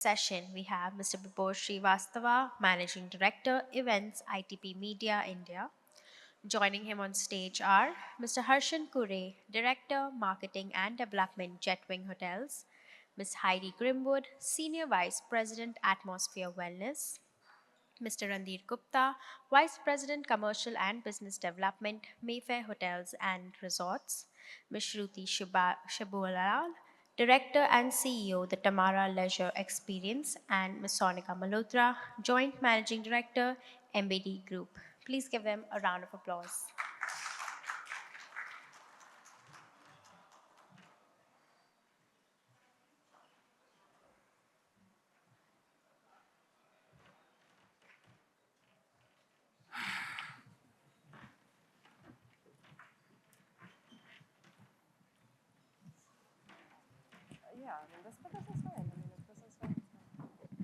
Session, we have Mr. Bibhor Srivastava, Managing Director, Events, ITP Media, India. Joining him on stage are Mr. Hashan Cooray, Director, Marketing and Development, Jetwing Hotels, Ms. Heidi Grimwood, Senior Vice President, Atmosphere Wellness, Mr. Randhir Gupta, Vice President, Commercial and Business Development, Mayfair Hotels and Resorts, Ms. Shruti Shibulal, Director and CEO, the Tamara Leisure Experience, and Ms. Sonica Malhotra, Joint Managing Director, MBD Group. Please give them a round of applause. Yeah, I mean, this is fine. I mean, if this is fine, it's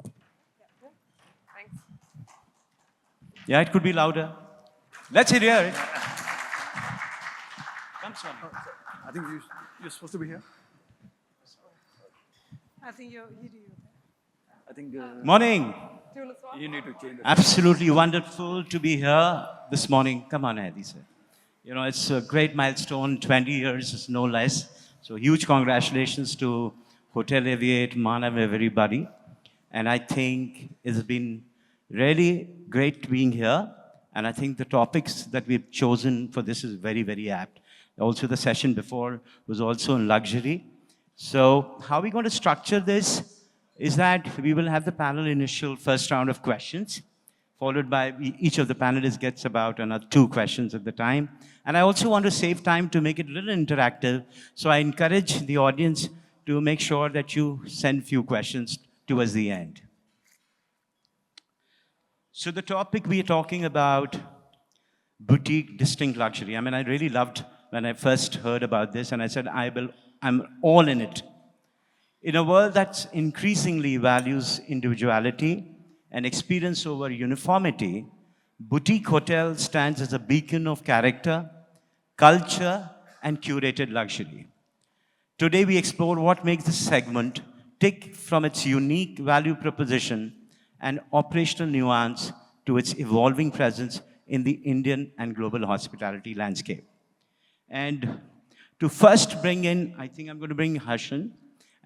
fine. Yeah, good. Thanks. Yeah, it could be louder. Let's hear it. Come, Sonia. I think you're supposed to be here. I think you do. I think Morning. Do you want to swap? you need to change the Absolutely wonderful to be here this morning. Come on, Heidi, sir. You know, it's a great milestone, 20 years is no less. So huge congratulations to Hotelivate, Manav, everybody. And I think it's been really great being here. And I think the topics that we've chosen for this is very, very apt. Also, the session before was also on luxury. So how are we going to structure this is that we will have the panel initial first round of questions, followed by each of the panelists gets about another 2 questions at the time. And I also want to save time to make it a little interactive. So I encourage the audience to make sure that you send few questions towards the end. So the topic we are talking about, boutique distinct luxury. I mean, I really loved when I first heard about this and I said, I'm all in it. In a world that increasingly values individuality and experience over uniformity, boutique hotel stands as a beacon of character, culture, and curated luxury. Today, we explore what makes this segment tick from its unique value proposition and operational nuance to its evolving presence in the Indian and global hospitality landscape. And to first bring in, I think I'm going to bring Hashan.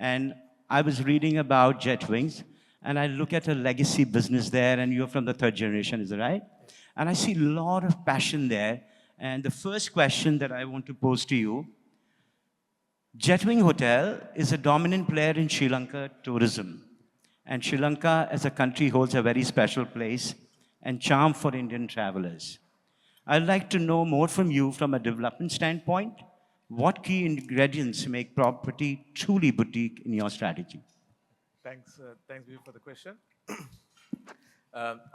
And I was reading about Jetwings, and I look at a legacy business there, and you're from the 3rd generation, is that right? And I see a lot of passion there. And the first question that I want to pose to you, Jetwing Hotel is a dominant player in Sri Lanka tourism. And Sri Lanka as a country holds a very special place and charm for Indian travelers. I'd like to know more from you from a development standpoint. What key ingredients make property truly boutique in your strategy? Thanks, Bibhor, for the question.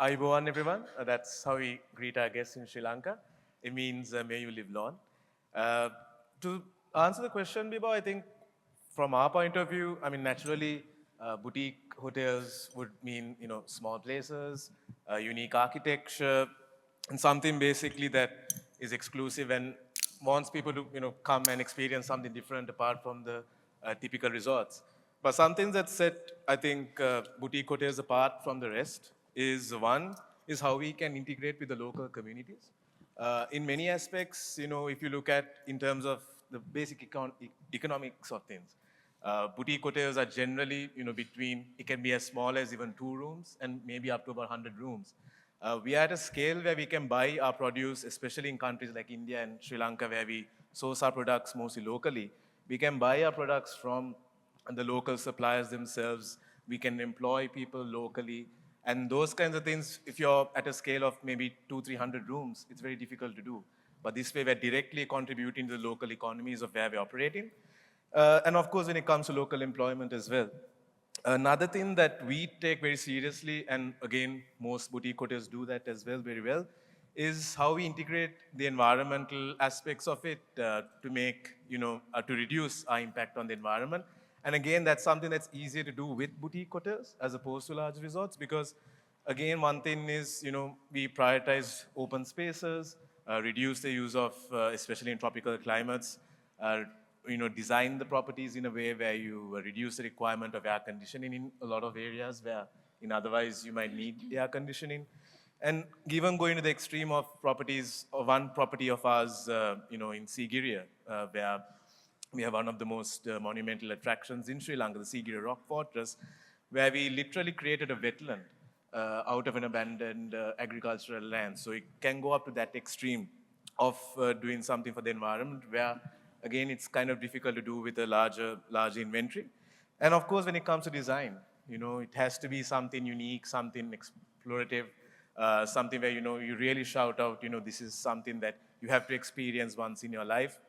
Ayubowan, everyone. That's how we greet our guests in Sri Lanka. It means may you live long. To answer the question, Bibhor, I think from our point of view, I mean, naturally, boutique hotels would mean, small places, unique architecture, and something basically that is exclusive and wants people to, come and experience something different apart from the typical resorts. But something that set, I think, boutique hotels apart from the rest is one, is how we can integrate with the local communities. In many aspects, if you look at in terms of the basic economics of things, boutique hotels are generally, between, it can be as small as even 2 rooms and maybe up to about 100 rooms. We are at a scale where we can buy our produce, especially in countries like India and Sri Lanka, where we source our products mostly locally. We can buy our products from the local suppliers themselves. We can employ people locally. And those kinds of things, if you're at a scale of maybe 200-300 rooms, it's very difficult to do. But this way, we're directly contributing to the local economies of where we're operating. And of course, when it comes to local employment as well. Another thing that we take very seriously, and again, most boutique hotels do that as well, very well, is how we integrate the environmental aspects of it to make, to reduce our impact on the environment. And again, that's something that's easier to do with boutique hotels as opposed to large resorts because, again, one thing is, we prioritize open spaces, reduce the use of, especially in tropical climates, design the properties in a way where you reduce the requirement of air conditioning in a lot of areas where otherwise you might need air conditioning. And even going to the extreme of properties, or one property of ours, in Sigiriya, where we have one of the most monumental attractions in Sri Lanka, the Sigiriya Rock Fortress, where we literally created a wetland out of an abandoned agricultural land. So it can go up to that extreme of doing something for the environment, where again it's kind of difficult to do with a large inventory. And of course, when it comes to design, it has to be something unique, something explorative, something where you really shout out, this is something that you have to experience once in your life.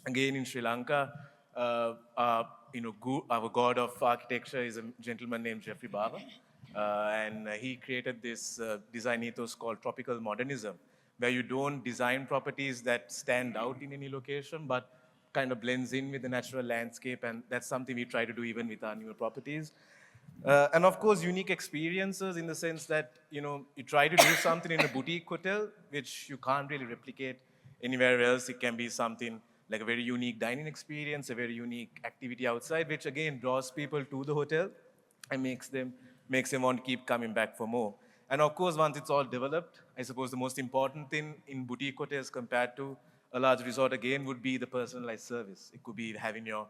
Again, in Sri Lanka, our god of architecture is a gentleman named Jeffrey Bava. And he created this design ethos called tropical modernism, where you don't design properties that stand out in any location, but kind of blends in with the natural landscape. And that's something we try to do even with our newer properties. And of course, unique experiences in the sense that, you try to do something in a boutique hotel, which you can't really replicate anywhere else. It can be something like a very unique dining experience, a very unique activity outside, which again draws people to the hotel and makes them want to keep coming back for more. And of course, once it's all developed, I suppose the most important thing in boutique hotels compared to a large resort again would be the personalized service. It could be having your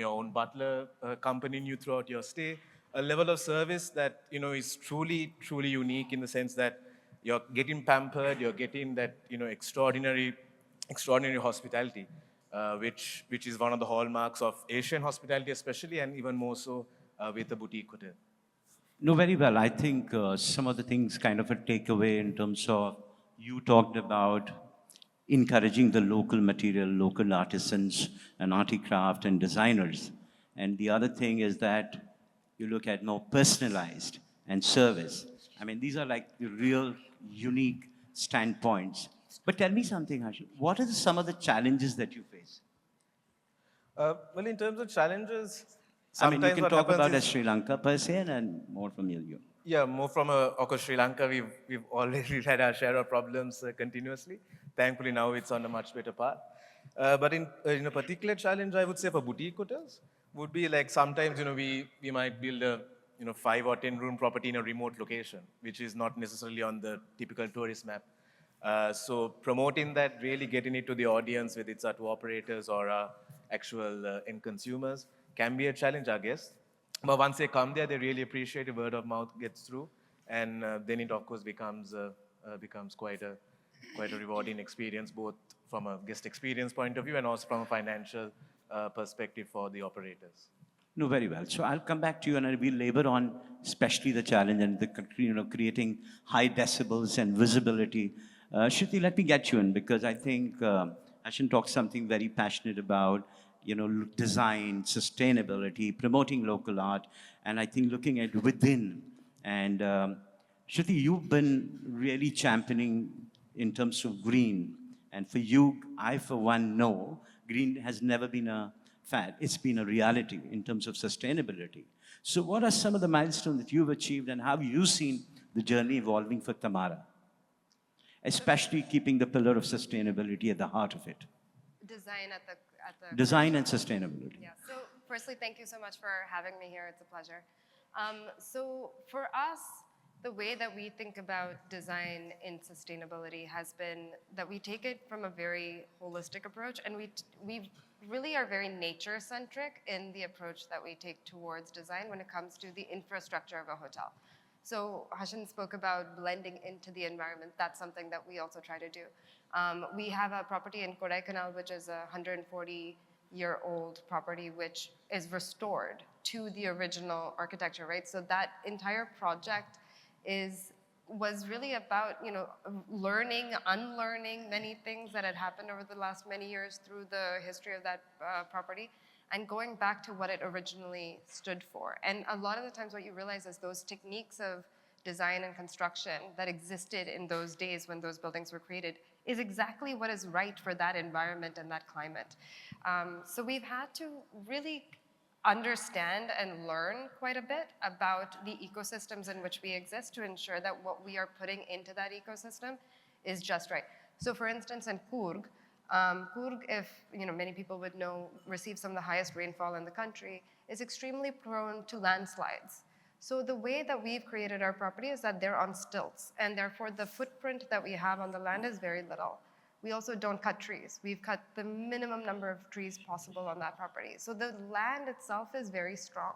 own butler accompanying you throughout your stay, a level of service that is truly unique in the sense that you're getting pampered, you're getting that extraordinary hospitality, which is one of the hallmarks of Asian hospitality especially, and even more so with a boutique hotel. No, very well. I think some of the things kind of a takeaway in terms of you talked about encouraging the local material, local artisans and articraft and designers. And the other thing is that you look at more personalized and service. I mean, these are like the real unique standpoints. But tell me something, Hashan. What are some of the challenges that you face? Well, in terms of challenges, I mean, you sometimes can what talk happens about is, as Sri Lanka per se and more from you. yeah, more from of course, Sri Lanka, we've already had our share of problems continuously. Thankfully, now it's on a much better path. But in a particular challenge, I would say for boutique hotels, would be like sometimes we might build a 5 or 10 room property in a remote location, which is not necessarily on the typical tourist map. So promoting that, really getting it to the audience, whether it's our tour operators or our actual end consumers, can be a challenge, I guess. But once they come there, they really appreciate it. Word of mouth gets through, and then it of course becomes quite a rewarding experience, both from a guest experience point of view and also from a financial perspective for the operators. No, very well. So I'll come back to you and I will labor on especially the challenge and the creating high decibels and visibility. Shruti, let me get you in because I think Hashan talks something very passionate about, design, sustainability, promoting local art, and I think looking at within. And Shruti, you've been really championing in terms of green. And for you, I for one know green has never been a fad. It's been a reality in terms of sustainability. So what are some of the milestones that you've achieved and how have you seen the journey evolving for Tamara? Especially keeping the pillar of sustainability at the heart of it. Design at the Design and sustainability. Yeah. So firstly, thank you so much for having me here. It's a pleasure. So for us, the way that we think about design in sustainability has been that we take it from a very holistic approach, and we really are very nature-centric in the approach that we take towards design when it comes to the infrastructure of a hotel. So Hashan spoke about blending into the environment. That's something that we also try to do. We have a property in Cooray Canal, which is a 140-year-old property, which is restored to the original architecture, right? So that entire project was really about learning, unlearning many things that had happened over the last many years through the history of that property, and going back to what it originally stood for. And a lot of the times what you realize is those techniques of design and construction that existed in those days when those buildings were created is exactly what is right for that environment and that climate. So we've had to really understand and learn quite a bit about the ecosystems in which we exist to ensure that what we are putting into that ecosystem is just right. So for instance, in Coorg, Coorg, if many people would know, receives some of the highest rainfall in the country, is extremely prone to landslides. So the way that we've created our property is that they're on stilts, and therefore the footprint that we have on the land is very little. We also don't cut trees. We've cut the minimum number of trees possible on that property. So the land itself is very strong.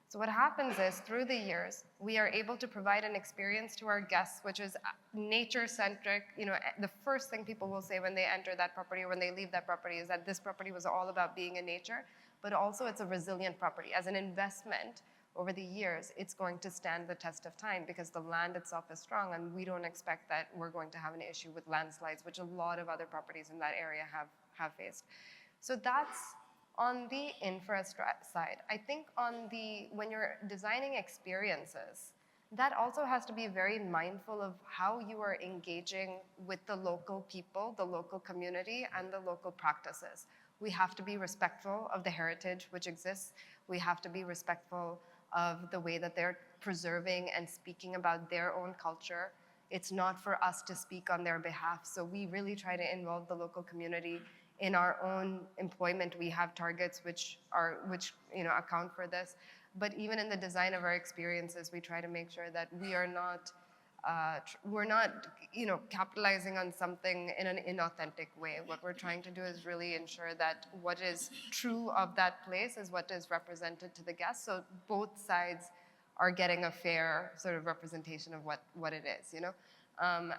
So what happens is, through the years, we are able to provide an experience to our guests, which is nature-centric. The first thing people will say when they enter that property or when they leave that property is that this property was all about being in nature, but also it's a resilient property. As an investment, over the years, it's going to stand the test of time because the land itself is strong, and we don't expect that we're going to have an issue with landslides, which a lot of other properties in that area have faced. So that's on the infra side. I think when you're designing experiences, that also has to be very mindful of how you are engaging with the local people, the local community, and the local practices. We have to be respectful of the heritage which exists. We have to be respectful of the way that they're preserving and speaking about their own culture. It's not for us to speak on their behalf. So we really try to involve the local community in our own employment. We have targets which account for this. But even in the design of our experiences, we try to make sure that we're not capitalizing on something in an inauthentic way. What we're trying to do is really ensure that what is true of that place is what is represented to the guests. So both sides are getting a fair sort of representation of what it is, And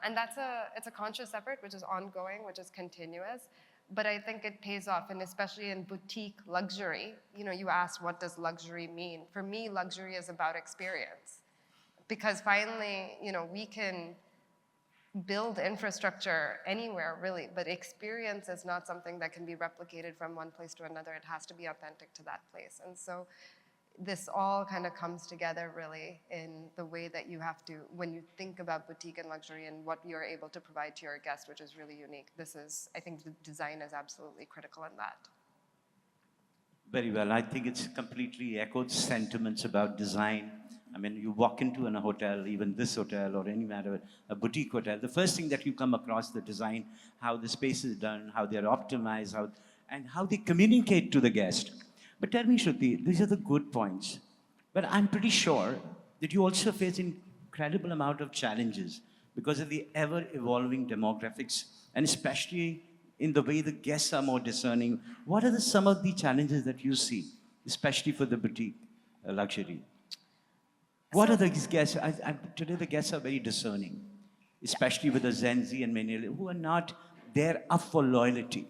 it's a conscious effort, which is ongoing, which is continuous. But I think it pays off, and especially in boutique luxury, you asked, what does luxury mean? For me, luxury is about experience. Because finally, we can build infrastructure anywhere, really, but experience is not something that can be replicated from one place to another. It has to be authentic to that place. And so this all kind of comes together, really, in the way that you have to, when you think about boutique and luxury and what you're able to provide to your guests, which is really unique. I think the design is absolutely critical in that. Very well. I think it's completely echoed sentiments about design. I mean, you walk into a hotel, even this hotel or any matter, a boutique hotel, the first thing that you come across, the design, how the space is done, how they're optimized, and how they communicate to the guest. But tell me, Shruti, these are the good points. But I'm pretty sure that you also face incredible amount of challenges because of the ever-evolving demographics, and especially in the way the guests are more discerning. What are some of the challenges that you see, especially for the boutique luxury? What are these guests? Today the guests are very discerning, especially with the Gen Z and millennials who are not there up for loyalty,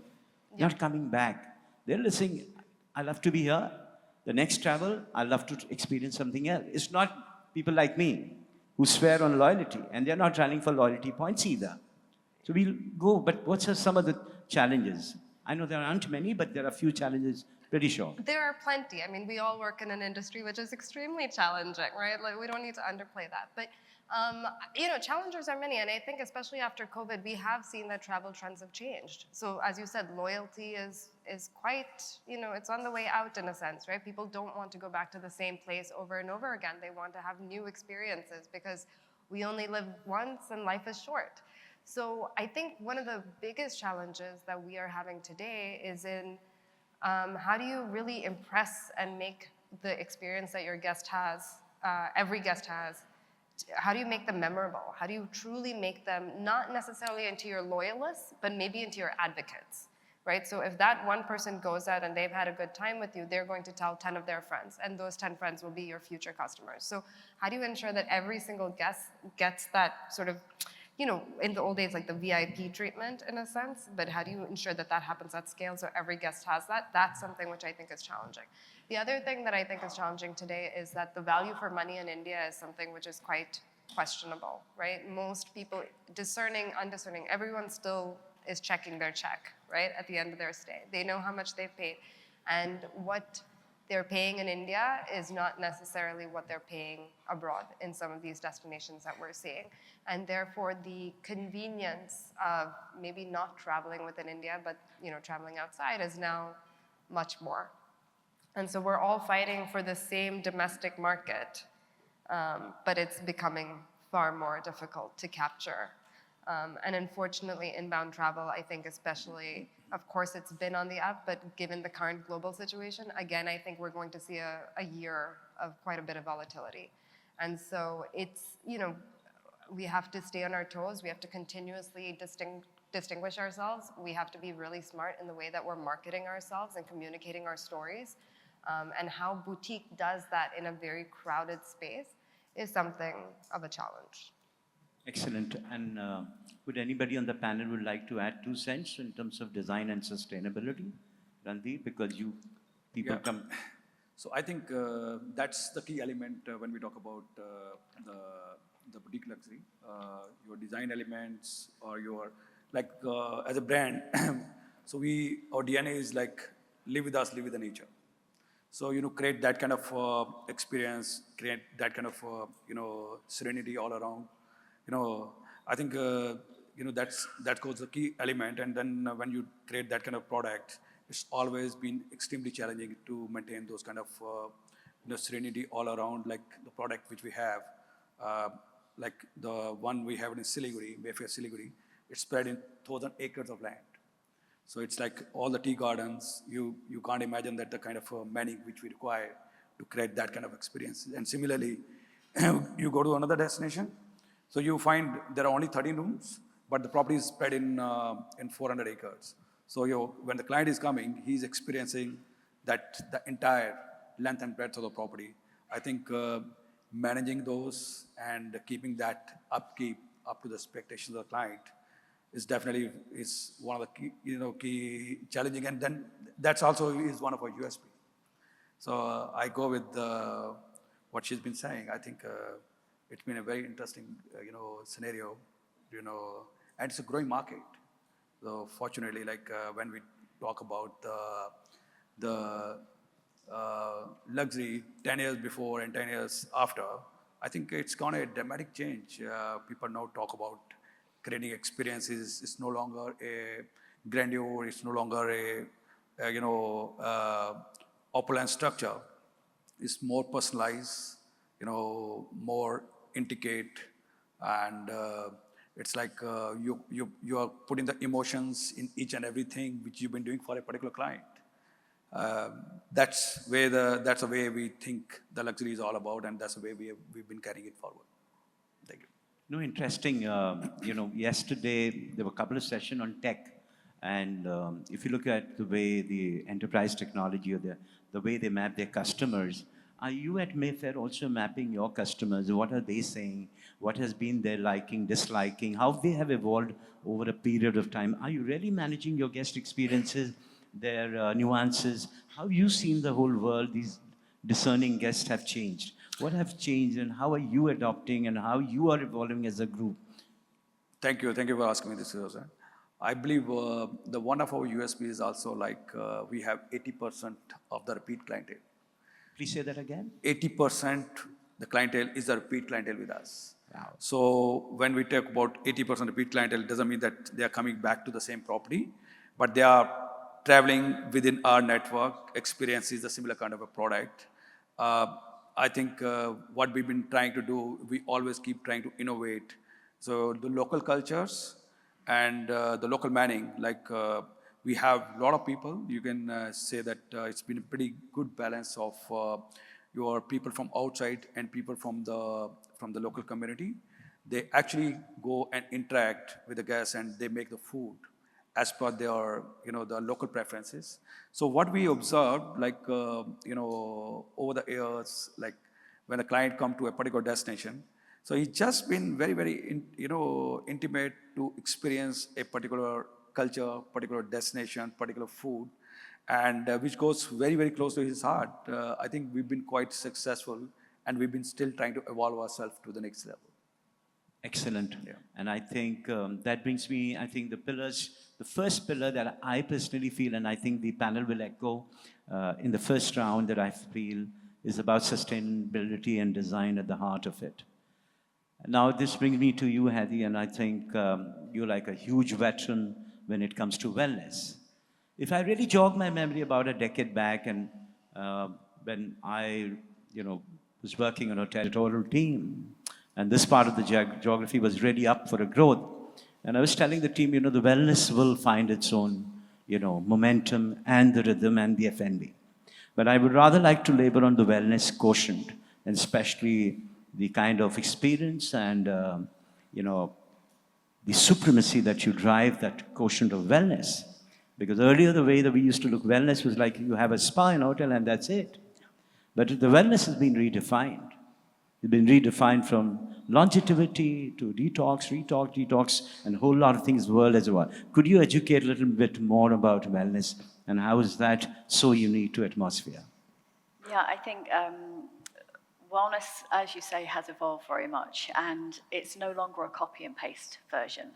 not coming back. They're listening, I love to be here. The next travel, I love to experience something else. It's not people like me who swear on loyalty, and they're not running for loyalty points either. So we'll go, but what's some of the challenges? I know there aren't many, but there are a few challenges, pretty sure. There are plenty. I mean, we all work in an industry which is extremely challenging, right? Like, we don't need to underplay that. But, challenges are many. And I think especially after COVID, we have seen that travel trends have changed. So as you said, loyalty is quite, it's on the way out in a sense, right? People don't want to go back to the same place over and over again. They want to have new experiences because we only live once and life is short. So I think one of the biggest challenges that we are having today is in how do you really impress and make the experience that your guest has, every guest has, how do you make them memorable? How do you truly make them not necessarily into your loyalists, but maybe into your advocates, right? So if that one person goes out and they've had a good time with you, they're going to tell 10 of their friends, and those 10 friends will be your future customers. So how do you ensure that every single guest gets that sort of, in the old days, like the VIP treatment in a sense, but how do you ensure that that happens at scale so every guest has that? That's something which I think is challenging. The other thing that I think is challenging today is that the value for money in India is something which is quite questionable, right? Most people, discerning, undiscerning, everyone still is checking their check, right, at the end of their stay. They know how much they've paid. And what they're paying in India is not necessarily what they're paying abroad in some of these destinations that we're seeing. And therefore, the convenience of maybe not traveling within India, but traveling outside is now much more. And so we're all fighting for the same domestic market, but it's becoming far more difficult to capture And unfortunately, inbound travel, I think especially, of course, it's been on the up, but given the current global situation, again, I think we're going to see a year of quite a bit of volatility. And so it's, we have to stay on our toes. We have to continuously distinguish ourselves. We have to be really smart in the way that we're marketing ourselves and communicating our stories. And how boutique does that in a very crowded space is something of a challenge. Excellent. And would anybody on the panel would like to add 2 cents in terms of design and sustainability? Randhir, because people Yeah. come. So I think that's the key element when we talk about the boutique luxury. Your design elements or your, like as a brand, so our DNA is like, live with us, live with the nature. So, create that kind of experience, create that kind of, serenity all around. I think, that goes the key element. And then when you create that kind of product, it's always been extremely challenging to maintain those kind of, serenity all around, like the product which we have, like the one we have in Siliguri, Mayfair Siliguri, it's spread in 1,000 acres of land. So it's like all the tea gardens, you can't imagine that the kind of manning which we require to create that kind of experience. And similarly, you go to another destination, so you find there are only 13 rooms, but the property is spread in 400 acres. So when the client is coming, he's experiencing that the entire length and breadth of the property. I think managing those and keeping that upkeep up to the expectations of the client is definitely one of the key challenging, and then that's also is one of our USP. So I go with what she's been saying. I think it's been a very interesting scenario, and it's a growing market. So fortunately, like when we talk about the luxury 10 years before and 10 years after, I think it's gone a dramatic change. People now talk about creating experiences. It's no longer a grandeur. It's no longer a opulent structure. It's more personalized, more intricate, and it's like you are putting the emotions in each and everything which you've been doing for a particular client. That's the way we think the luxury is all about, and that's the way we've been carrying it forward. Thank you. No, interesting. Yesterday there were a couple of sessions on tech, and if you look at the way the enterprise technology or the way they map their customers, are you at Mayfair also mapping your customers? What are they saying? What has been their liking, disliking? How they have evolved over a period of time? Are you really managing your guest experiences, their nuances? How have you seen the whole world? These discerning guests have changed. What have changed, and how are you adopting, and how you are evolving as a group? Thank you for asking me this, Hashan. I believe the one of our USP is also like we have 80% of the repeat clientele. Please say that again. 80% the clientele is the repeat clientele with us. Wow. So when we talk about 80% repeat clientele, it doesn't mean that they are coming back to the same property, but they are traveling within our network, experiences a similar kind of a product. I think what we've been trying to do, we always keep trying to innovate. So the local cultures and the local manning, like we have a lot of people. You can say that it's been a pretty good balance of your people from outside and people from the local community. They actually go and interact with the guests, and they make the food as per their, the local preferences. So what we observed, like, over the years, like when a client come to a particular destination, so he's just been very, very, intimate to experience a particular culture, particular destination, particular food, and which goes very, very close to his heart. I think we've been quite successful, and we've been still trying to evolve ourselves to the next level. Excellent. Yeah. And I think that brings me, I think the first pillar that I personally feel, and I think the panel will echo in the first round, that I feel is about sustainability and design at the heart of it. Now this brings me to you, Heidi, and I think you're like a huge veteran when it comes to wellness. If I really jog my memory about a decade back, and when I, was working on a territorial team, and this part of the geography was really up for a growth, And I was telling the team, the wellness will find its own, momentum and the rhythm and the F&B. But I would rather like to labor on the wellness quotient, and especially the kind of experience and, the supremacy that you drive that quotient of wellness. Because earlier, the way that we used to look wellness was like you have a spa in a hotel and that's it. But the wellness has been redefined. It's been redefined from longevity to detox, and a whole lot of things world as well. Could you educate a little bit more about wellness and how is that so unique to Atmosphere? Yeah, I think wellness, as you say, has evolved very much, and it's no longer a copy and paste version.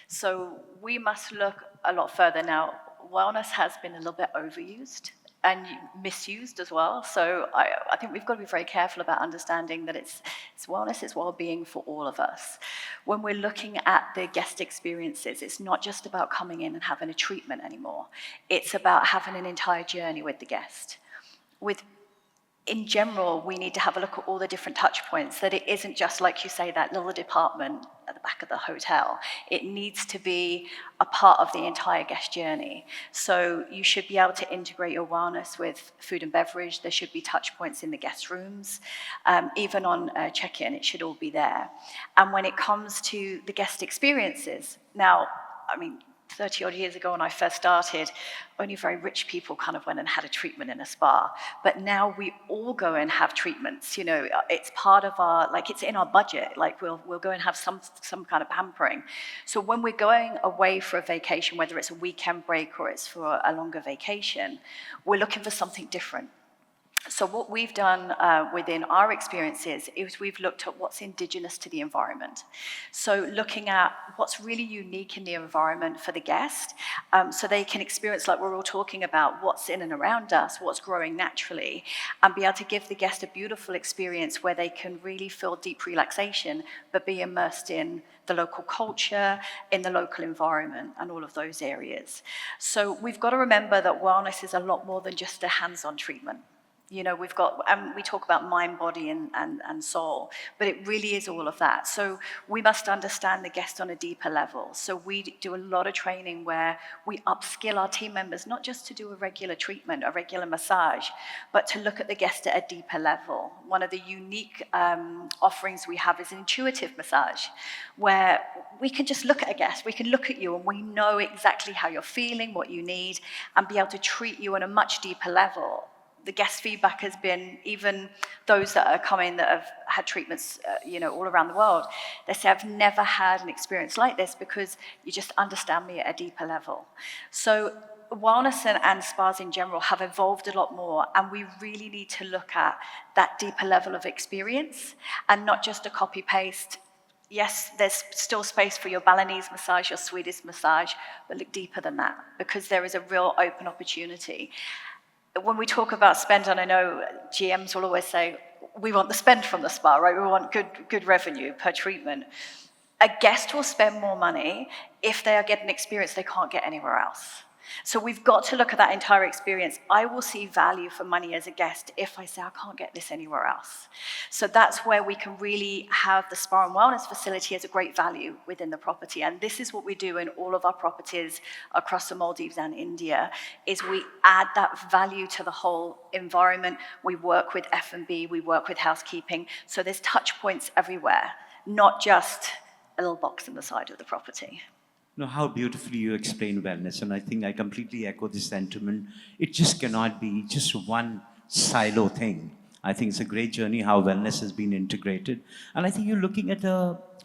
So we must look a lot further now. Wellness has been a little bit overused and misused as well. So I think we've got to be very careful about understanding that it's wellness, it's well-being for all of us. When we're looking at the guest experiences, it's not just about coming in and having a treatment anymore. It's about having an entire journey with the guest. In general, we need to have a look at all the different touch points, that it isn't just, like you say, that little department at the back of the hotel. It needs to be a part of the entire guest journey. So you should be able to integrate your wellness with food and beverage. There should be touch points in the guest rooms. Even on check-in, it should all be there. And when it comes to the guest experiences, now, 30 odd years ago when I first started, only very rich people kind of went and had a treatment in a spa. But now we all go and have treatments. It's part of our, it's in our budget. We'll go and have some kind of pampering. So when we're going away for a vacation, whether it's a weekend break or it's for a longer vacation, we're looking for something different. So what we've done within our experiences is we've looked at what's indigenous to the environment. So looking at what's really unique in the environment for the guest, so they can experience, like we're all talking about, what's in and around us, what's growing naturally, and be able to give the guest a beautiful experience where they can really feel deep relaxation, but be immersed in the local culture, in the local environment, and all of those areas. So we've got to remember that wellness is a lot more than just a hands-on treatment. We've got, and we talk about mind, body, and soul, but it really is all of that. So we must understand the guest on a deeper level. So we do a lot of training where we upskill our team members, not just to do a regular treatment, a regular massage, but to look at the guest at a deeper level. One of the unique offerings we have is an intuitive massage, where we can just look at a guest, we can look at you, and we know exactly how you're feeling, what you need, and be able to treat you on a much deeper level. The guest feedback has been, even those that are coming that have had treatments, all around the world, they say, I've never had an experience like this because you just understand me at a deeper level. So wellness and spas in general have evolved a lot more, and we really need to look at that deeper level of experience and not just a copy-paste. Yes, there's still space for your Balinese massage, your Swedish massage, but look deeper than that, because there is a real open opportunity. When we talk about spend, and I know GMs will always say, we want the spend from the spa, right? We want good revenue per treatment. A guest will spend more money if they are getting an experience they can't get anywhere else. So we've got to look at that entire experience. I will see value for money as a guest if I say I can't get this anywhere else. So that's where we can really have the spa and wellness facility as a great value within the property. And this is what we do in all of our properties across the Maldives and India, is we add that value to the whole environment. We work with F&B, we work with housekeeping. So there's touch points everywhere, not just a little box in the side of the property. How beautifully you explain wellness, and I think I completely echo this sentiment. It just cannot be just one silo thing. I think it's a great journey how wellness has been integrated. And I think you're looking at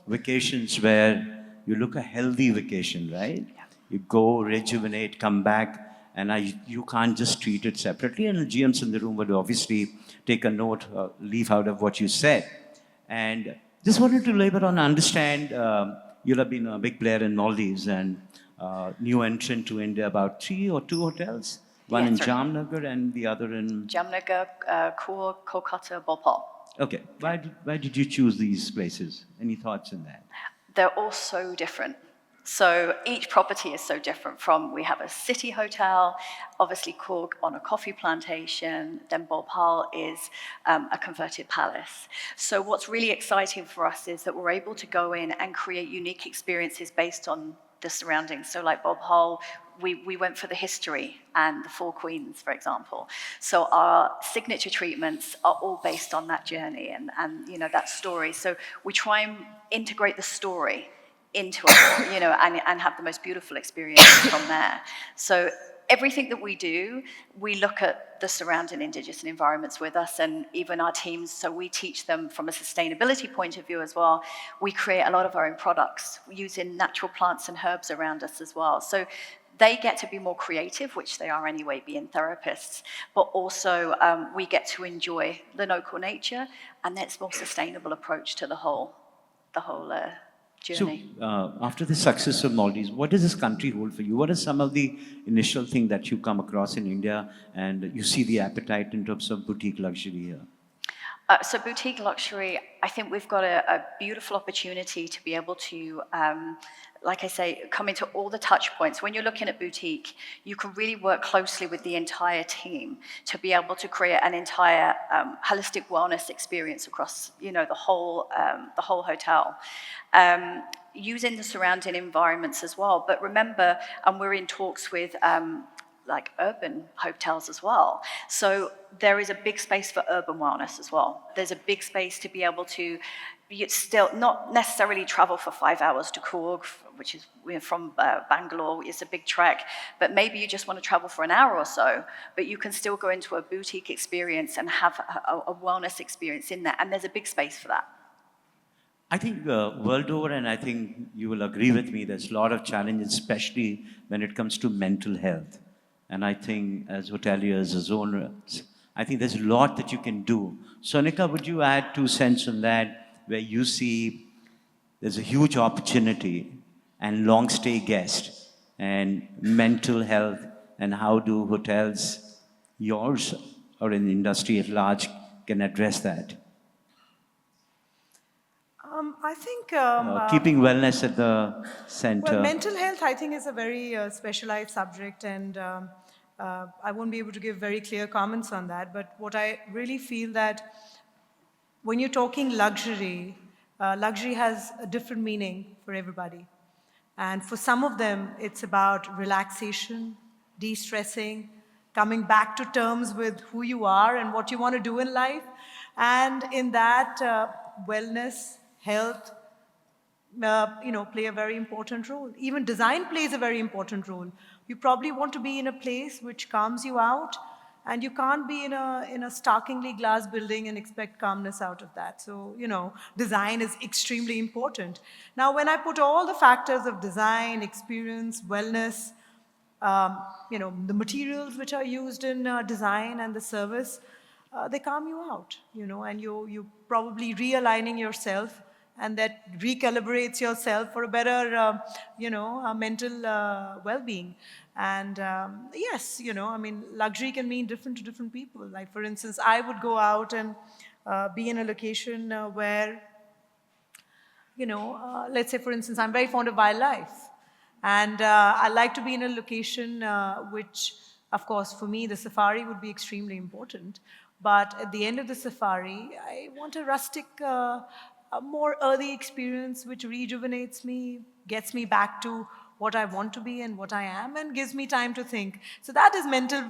vacations where you look a healthy vacation, right? Yeah. You go, rejuvenate, come back, and you can't just treat it separately. And the GMs in the room would obviously take a note, leave out of what you said. And just wanted to labor on understand, you'll have been a big player in Maldives and new entrant to India, about 3 or 2 hotels. One in Jamnagar and the other in... Jamnagar, Kolkata, Bhopal. Okay. Why did you choose these places? Any thoughts on that? They're all so different. So each property is so different from, we have a city hotel, obviously Coorg on a coffee plantation, then Bhopal is a converted palace. So what's really exciting for us is that we're able to go in and create unique experiences based on the surroundings. So like Bhopal, we went for the history and the four queens, for example. So our signature treatments are all based on that journey and you know, that story. So we try and integrate the story into it, you know, and have the most beautiful experience from there. So everything that we do, we look at the surrounding indigenous environments with us, and even our teams, so we teach them from a sustainability point of view as well. We create a lot of our own products using natural plants and herbs around us as well. So they get to be more creative, which they are anyway, being therapists, but also we get to enjoy the local nature, and that's more sustainable approach to the whole journey. So, after the success of Maldives, what does this country hold for you? What are some of the initial things that you come across in India and you see the appetite in terms of boutique luxury here? So boutique luxury, I think we've got a beautiful opportunity to be able to, like I say, come into all the touch points. When you're looking at boutique, you can really work closely with the entire team to be able to create an entire holistic wellness experience across, you know, the whole hotel. Using the surrounding environments as well. But remember, and we're in talks with like urban hotels as well. So there is a big space for urban wellness as well. There's a big space to be able to still not necessarily travel for 5 hours to Coorg, which is from Bangalore, it's a big trek, but maybe you just want to travel for an hour or so, but you can still go into a boutique experience and have a wellness experience in there, and there's a big space for that. I think world over, and I think you will agree with me, there's a lot of challenges, especially when it comes to mental health. And I think as hoteliers, as owners, I think there's a lot that you can do. Sonica, would you add 2 cents on that, where you see there's a huge opportunity and long stay guests and mental health, and how do hotels, yours or in the industry at large, can address that? I think Keeping wellness at the center. well, mental health, I think, is a very specialized subject, and I won't be able to give very clear comments on that. But what I really feel that when you're talking luxury, luxury has a different meaning for everybody. And for some of them, it's about relaxation, de-stressing, coming back to terms with who you are and what you want to do in life. And in that, wellness, health, play a very important role. Even design plays a very important role. You probably want to be in a place which calms you out, and you can't be in a starkingly glass building and expect calmness out of that. So, design is extremely important. Now, when I put all the factors of design, experience, wellness, the materials which are used in design and the service, they calm you out, and you're probably realigning yourself, and that recalibrates yourself for a better, mental well-being. And yes, luxury can mean different to different people. Like, for instance, I would go out and be in a location where, let's say, for instance, I'm very fond of wildlife. And I like to be in a location which, of course, for me, the safari would be extremely important. But at the end of the safari, I want a rustic, a more earthy experience which rejuvenates me, gets me back to what I want to be and what I am, and gives me time to think. So that is mental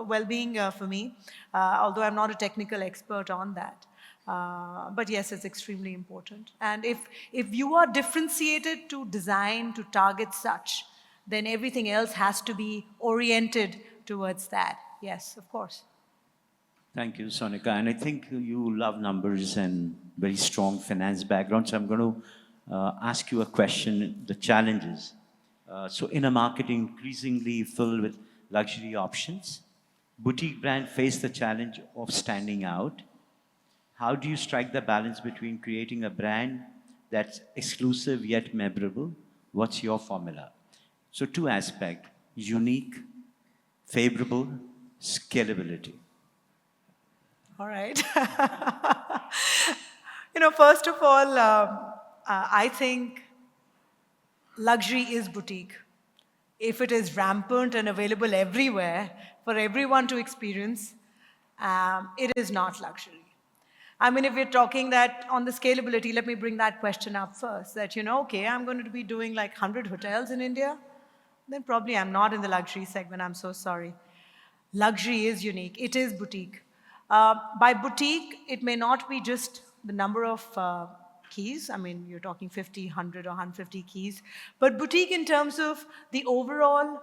well-being for me, although I'm not a technical expert on that. But yes, it's extremely important. And if you are differentiated to design, to target such, then everything else has to be oriented towards that. Yes, of course. Thank you, Sonica. And I think you love numbers and very strong finance background. So I'm going to ask you a question, the challenges. So in a market increasingly filled with luxury options, boutique brands face the challenge of standing out. How do you strike the balance between creating a brand that's exclusive yet memorable? What's your formula? So 2 aspects: unique, favorable, scalability. All right. First of all, I think luxury is boutique. If it is rampant and available everywhere for everyone to experience, it is not luxury. I mean, if we're talking that on the scalability, let me bring that question up first. That, okay, I'm going to be doing like 100 hotels in India, then probably I'm not in the luxury segment. I'm so sorry. Luxury is unique. It is boutique. By boutique, it may not be just the number of keys. I mean, you're talking 50, 100, or 150 keys. But boutique in terms of the overall,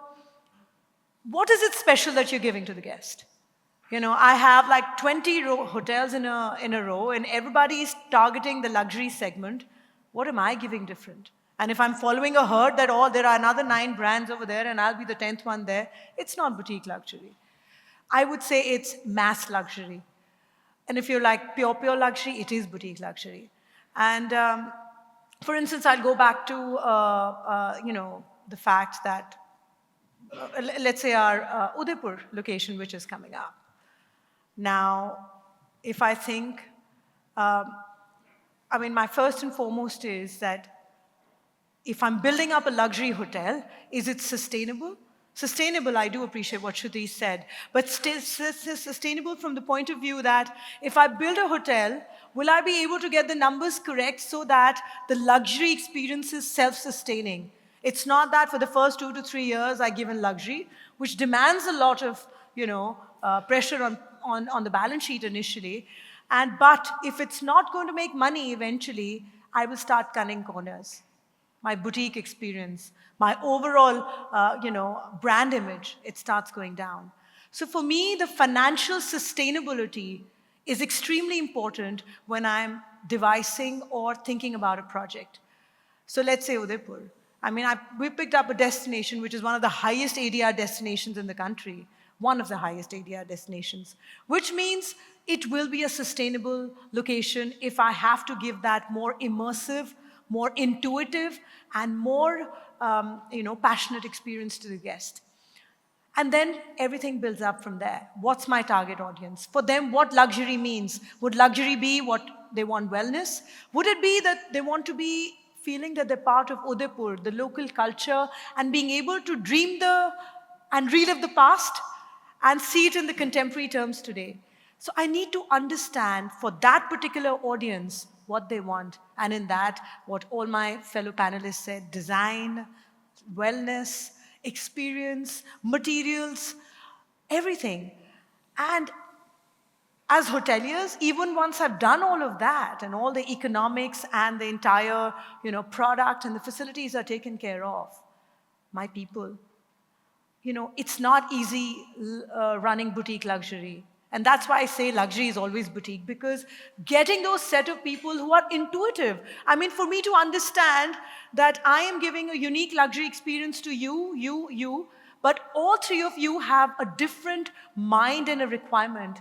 what is it special that you're giving to the guest? I have like 20 hotels in a row, and everybody is targeting the luxury segment. What am I giving different? And if I'm following a herd that, there are another 9 brands over there and I'll be the 10th one there, it's not boutique luxury. I would say it's mass luxury. And if you're like pure luxury, it is boutique luxury. And for instance, I'll go back to, the fact that, let's say our Udaipur location, which is coming up. Now, if I think, my first and foremost is that if I'm building up a luxury hotel, is it sustainable? Sustainable, I do appreciate what Shruti said, but still sustainable from the point of view that if I build a hotel, will I be able to get the numbers correct so that the luxury experience is self-sustaining? It's not that for the first 2 to 3 years I give in luxury, which demands a lot of, pressure on the balance sheet initially. But if it's not going to make money eventually, I will start cutting corners. My boutique experience, my overall, brand image, it starts going down. So for me, the financial sustainability is extremely important when I'm devising or thinking about a project. So let's say Udaipur. We picked up a destination which is one of the highest ADR destinations in the country, one of the highest ADR destinations, which means it will be a sustainable location if I have to give that more immersive, more intuitive, and more passionate experience to the guest. And then everything builds up from there. What's my target audience? For them, what luxury means? Would luxury be what they want wellness? Would it be that they want to be feeling that they're part of Udaipur, the local culture, and being able to dream and relive the past and see it in the contemporary terms today? So I need to understand for that particular audience what they want. And in that, what all my fellow panelists said, design, wellness, experience, materials, everything. And as hoteliers, even once I've done all of that and all the economics and the entire, product and the facilities are taken care of, my people, it's not easy running boutique luxury. And that's why I say luxury is always boutique, because getting those set of people who are intuitive. For me to understand that I am giving a unique luxury experience to you, but all 3 of you have a different mind and a requirement.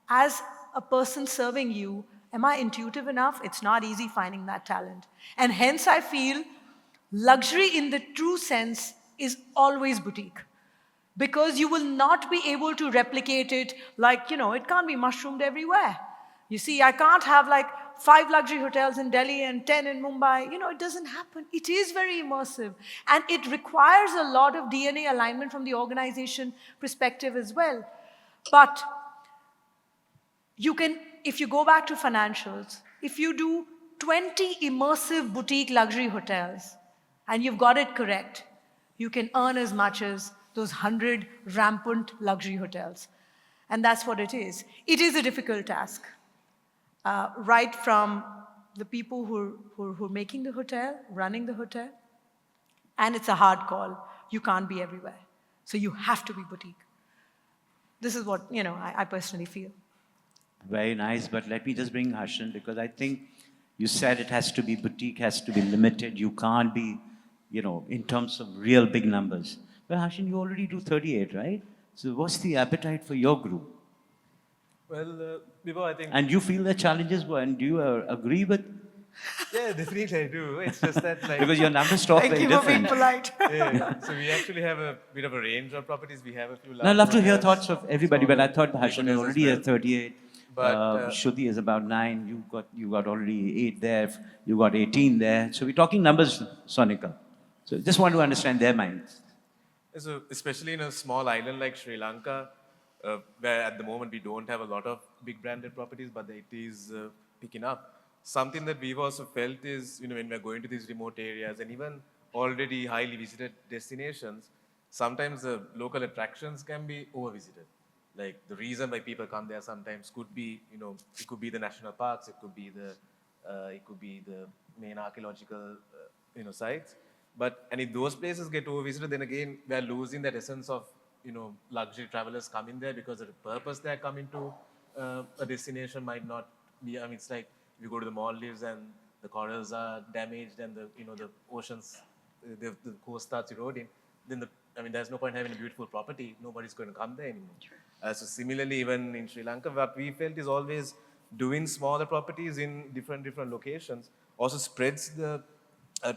As a person serving you, am I intuitive enough? It's not easy finding that talent. And hence I feel luxury in the true sense is always boutique. Because you will not be able to replicate it like, it can't be mushroomed everywhere. You see, I can't have like 5 luxury hotels in Delhi and 10 in Mumbai. It doesn't happen. It is very immersive. And it requires a lot of DNA alignment from the organization perspective as well. But if you go back to financials, if you do 20 immersive boutique luxury hotels and you've got it correct, you can earn as much as those 100 rampant luxury hotels. And that's what it is. It is a difficult task, right from the people who are making the hotel, running the hotel, and it's a hard call. You can't be everywhere. So you have to be boutique. This is what, I personally feel. Very nice, but let me just bring Hashan, because I think you said it has to be boutique, has to be limited. You can't be, in terms of real big numbers. Well, Hashan, you already do 38, right? So what's the appetite for your group? Well, Bibhor, I think... And you feel the challenges, and do you agree with... Yeah, definitely I do. It's just that because your numbers talk very different. Thank you for being polite. Yeah. So we actually have a bit of a range of properties. We have a few... I'd love to hear thoughts of everybody, but I thought Hashan is already at 38. But Shruti is about 9. You got already 8 there. You got 18 there. So we're talking numbers, Sonica. So just want to understand their minds. So especially in a small island like Sri Lanka, where at the moment we don't have a lot of big branded properties, but it is picking up. Something that we've also felt is, when we're going to these remote areas and even already highly visited destinations, sometimes the local attractions can be over-visited. Like the reason why people come there sometimes could be, it could be the national parks, it could be the main archaeological, sites. And if those places get over-visited, then again, we are losing that essence of, luxury travelers coming there because the purpose they're coming to a destination might not be, it's like if you go to the Maldives and the corals are damaged and the oceans, the coast starts eroding, then there's no point having a beautiful property. Nobody's going to come there anymore. So similarly, even in Sri Lanka, what we felt is always doing smaller properties in different locations also spreads the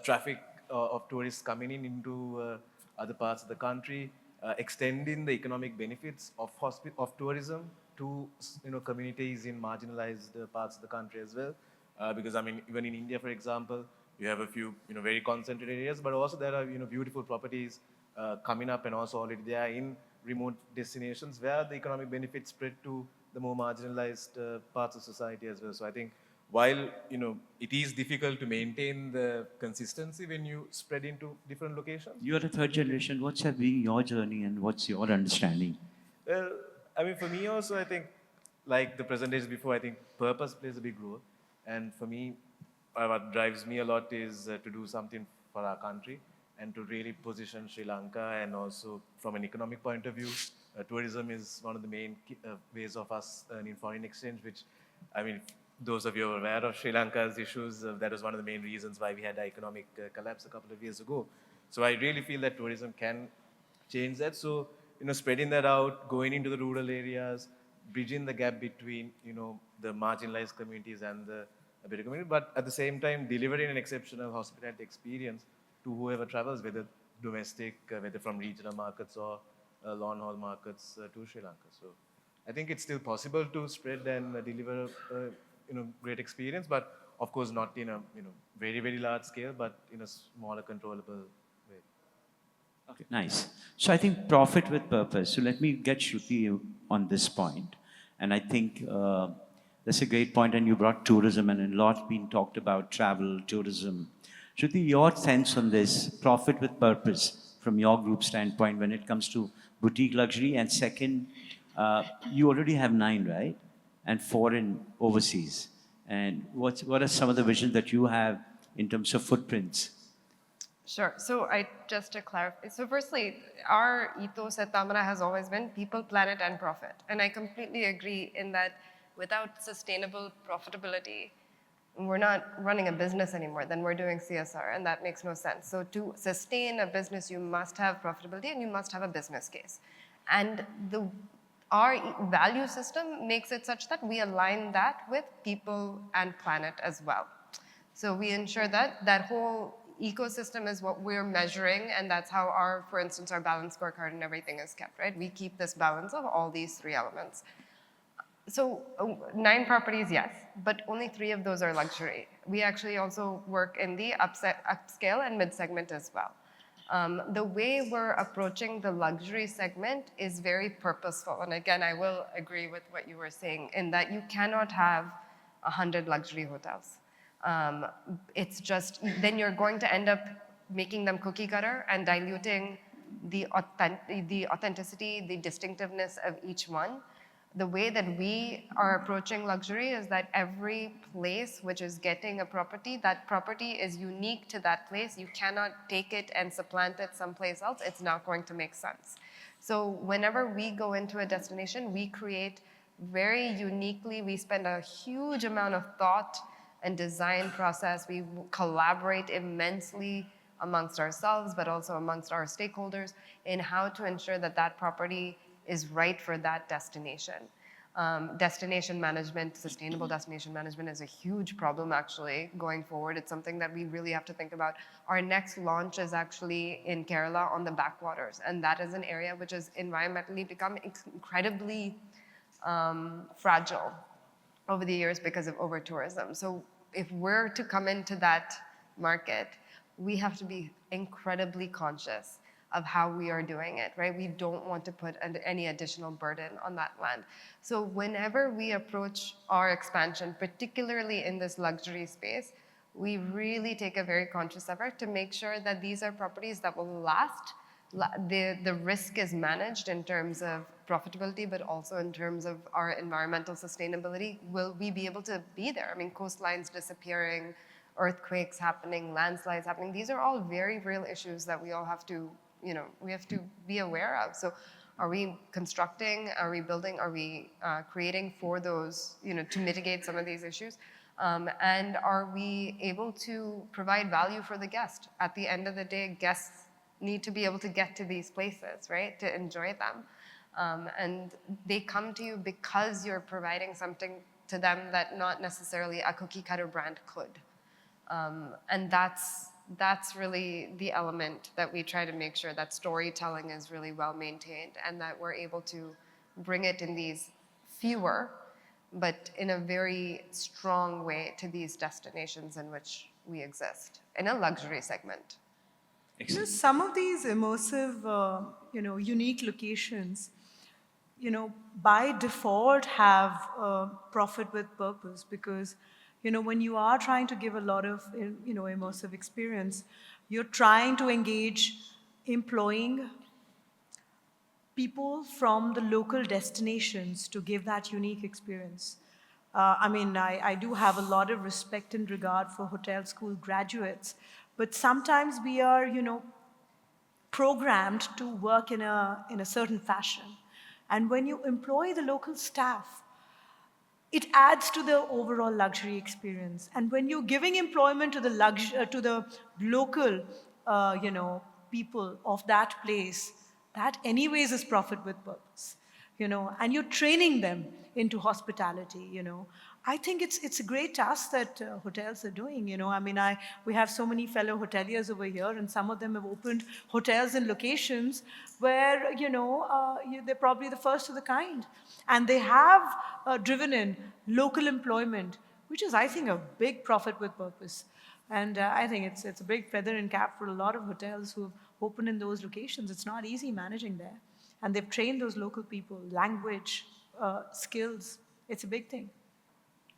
traffic of tourists coming into other parts of the country, extending the economic benefits of tourism to communities in marginalized parts of the country as well. Because even in India, for example, you have a few very concentrated areas, but also there are beautiful properties coming up and also already they are in remote destinations where the economic benefits spread to the more marginalized parts of society as well. So I think while it is difficult to maintain the consistency when you spread into different locations. You're a third generation. What's been your journey and what's your understanding? Well, for me also, I think, like the presentations before, I think purpose plays a big role. And for me, what drives me a lot is to do something for our country and to really position Sri Lanka. And also from an economic point of view, tourism is one of the main ways of us earning foreign exchange, which, those of you who are aware of Sri Lanka's issues, that was one of the main reasons why we had an economic collapse a couple of years ago. So I really feel that tourism can change that. So, spreading that out, going into the rural areas, bridging the gap between, the marginalized communities and the better community, but at the same time, delivering an exceptional hospitality experience to whoever travels, whether domestic, whether from regional markets or long haul markets to Sri Lanka. So I think it's still possible to spread and deliver great experience, but of course not in a very, very large scale, but in a smaller controllable way. Okay, nice. So I think profit with purpose. So let me get Shruti on this point. And I think that's a great point. And you brought tourism and a lot been talked about travel, tourism. Shruti, your sense on this, profit with purpose from your group standpoint when it comes to boutique luxury. And second, you already have 9, right? And 4 in overseas. And what are some of the visions that you have in terms of footprints? Sure. So just to clarify, so firstly, our ethos at Tamara has always been people, planet, and profit. And I completely agree in that without sustainable profitability, we're not running a business anymore, then we're doing CSR, and that makes no sense. So to sustain a business, you must have profitability and you must have a business case. And our value system makes it such that we align that with people and planet as well. So we ensure that that whole ecosystem is what we're measuring, and that's how for instance, our balance scorecard and everything is kept, right? We keep this balance of all these 3 elements. So 9 properties, yes, but only 3 of those are luxury. We actually also work in the upscale and mid-segment as well. The way we're approaching the luxury segment is very purposeful. And again, I will agree with what you were saying in that you cannot have 100 luxury hotels. It's just, then you're going to end up making them cookie cutter and diluting the authenticity, the distinctiveness of each one. The way that we are approaching luxury is that every place which is getting a property, that property is unique to that place. You cannot take it and supplant it someplace else. It's not going to make sense. So whenever we go into a destination, we create very uniquely, we spend a huge amount of thought and design process. We collaborate immensely amongst ourselves, but also amongst our stakeholders in how to ensure that that property is right for that destination. Destination management, sustainable destination management is a huge problem actually going forward. It's something that we really have to think about. Our next launch is actually in Kerala on the backwaters, and that is an area which has environmentally become incredibly fragile over the years because of over-tourism. So if we're to come into that market, we have to be incredibly conscious of how we are doing it, right? We don't want to put any additional burden on that land. So whenever we approach our expansion, particularly in this luxury space, we really take a very conscious effort to make sure that these are properties that will last. The risk is managed in terms of profitability, but also in terms of our environmental sustainability. Will we be able to be there? I mean, coastlines disappearing, earthquakes happening, landslides happening. These are all very real issues that we all have to, we have to be aware of. So are we constructing, are we building, are we creating for those, to mitigate some of these issues? And are we able to provide value for the guest? At the end of the day, guests need to be able to get to these places, right, to enjoy them. And they come to you because you're providing something to them that not necessarily a cookie cutter brand could. And that's really the element that we try to make sure that storytelling is really well maintained and that we're able to bring it in these fewer, but in a very strong way to these destinations in which we exist, in a luxury segment. Some of these immersive, unique locations, by default have profit with purpose because, when you are trying to give a lot of, immersive experience, you're trying to engage employing people from the local destinations to give that unique experience. I do have a lot of respect and regard for hotel school graduates, but sometimes we are, programmed to work in a certain fashion. And when you employ the local staff, it adds to the overall luxury experience. And when you're giving employment to the local, people of that place, that anyways is profit with purpose, and you're training them into hospitality, I think it's a great task that hotels are doing, we have so many fellow hoteliers over here, and some of them have opened hotels in locations where, they're probably the first of the kind. And they have driven in local employment, which is, I think, a big profit with purpose. And I think it's a big feather in cap for a lot of hotels who've opened in those locations. It's not easy managing there. And they've trained those local people, language, skills. It's a big thing.